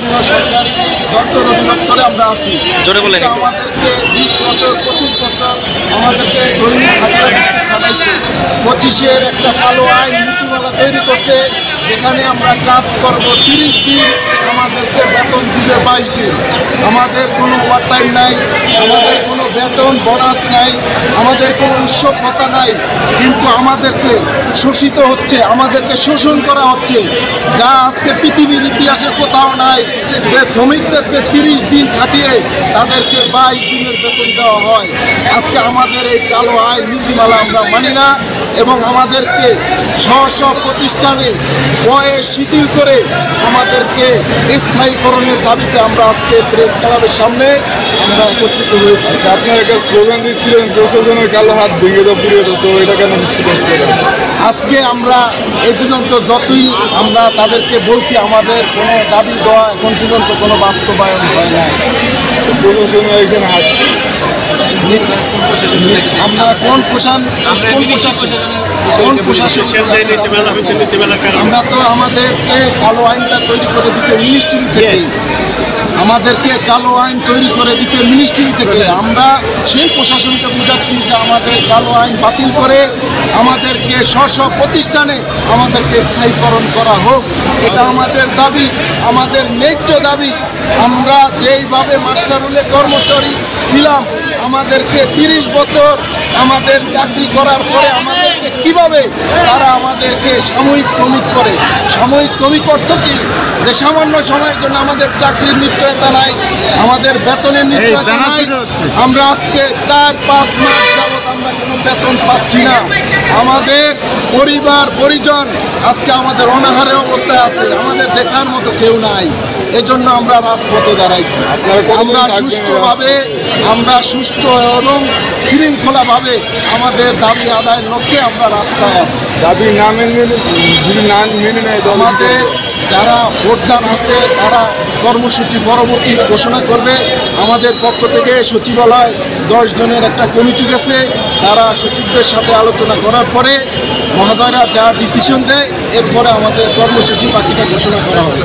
স্থানীয় সরকারি দপ্তর অধিদপ্তরে আমরা আছি। আমাদেরকে 20 বছর 25 বছর আমাদেরকে দৈনিক হাজিরা খাটাইছে। 25-এর একটা কালো আইন নীতিমালা তৈরি করছে, যেখানে আমরা কাজ করব 30 দিন, আমাদেরকে বেতন দিবে 22 দিন। আমাদের কোনো ওভারটাইম নাই, আমাদের কোনো বেতন বোনাস নাই, আমাদের কোনো উৎসব ভাতা নাই, কিন্তু আমাদেরকে শোষিত হচ্ছে, আমাদেরকে শোষণ করা হচ্ছে, যা আজকে পৃথিবীর ইতিহাসে কোথাও নাই যে শ্রমিকদেরকে 30 দিন খাটিয়ে তাদেরকে 22 দিনের বেতন দেওয়া হয়। আজকে আমাদের এই কালো আইন নীতিমালা আমরা মানি না এবং আমাদেরকে স্ব প্রতিষ্ঠানে বয়স শিথিল করে আমাদেরকে স্থায়ীকরণের দাবিতে আমরা আজকে প্রেস ক্লাবের সামনে আমরা একত্রিত হয়েছি। আপনার একটা স্লোগান দিচ্ছিলেন প্রশাসনের কালো হাত ভেঙে দাও পুড়িয়ে দাও, তো এটা কেন দিচ্ছিলেন স্লোগান? আজকে আমরা এই পর্যন্ত যতই আমরা তাদেরকে বলছি, আমাদের কোনো দাবি দেওয়া এখন পর্যন্ত কোনো বাস্তবায়ন হয় নাই। প্রশাসনের এখানে হাত আমরা কোন প্রশাসন আমরা তো আমাদেরকে কালো আইনটা তৈরি করে দিছে মিনিস্ট্রি থেকে, আমাদেরকে কালো আইন তৈরি করে দিছে মিনিস্ট্রি থেকে। আমরা সেই প্রশাসনকে বুঝাচ্ছি যে আমাদের কালো আইন বাতিল করে আমাদেরকে স্ব প্রতিষ্ঠানে আমাদেরকে স্থায়ীকরণ করা হোক। এটা আমাদের দাবি, আমাদের ন্যায্য দাবি। আমরা যেইভাবে মাস্টার রুলে কর্মচারী ছিলাম, আমাদেরকে 30 বছর আমাদের চাকরি করার পরে আমাদেরকে কিভাবে তারা আমাদেরকে সাময়িক শ্রমিক করে। সাময়িক শ্রমিক অর্থ কি? যে সামান্য সময়ের জন্য আমাদের চাকরির নিশ্চয়তা নাই, আমাদের বেতনের নিশ্চয়তা নাই। আমরা আজকে 4-5 মাস যাবৎ আমরা কোনো বেতন পাচ্ছি না। আমাদের পরিবার পরিজন আজকে আমাদের অনাহারে অবস্থায় আছে, আমাদের দেখার মতো কেউ নাই। এজন্য আমরা রাজপথে দাঁড়াইছি। আমরা সুষ্ঠু এবং শৃঙ্খলাভাবে আমাদের দাবি আদায়ের লক্ষ্যে আমরা রাস্তায় আছি। দাবি না মেনে নেয় আমাদের যারা ভোটদান আছে তারা কর্মসূচি পরবর্তী ঘোষণা করবে। আমাদের পক্ষ থেকে সচিবালয় 10 জনের একটা কমিটি গেছে, তারা সচিবদের সাথে আলোচনা করার পরে মহোদয়রা যা ডিসিশন দেয় এরপরে আমাদের কর্মসূচি বাকিটা ঘোষণা করা হবে।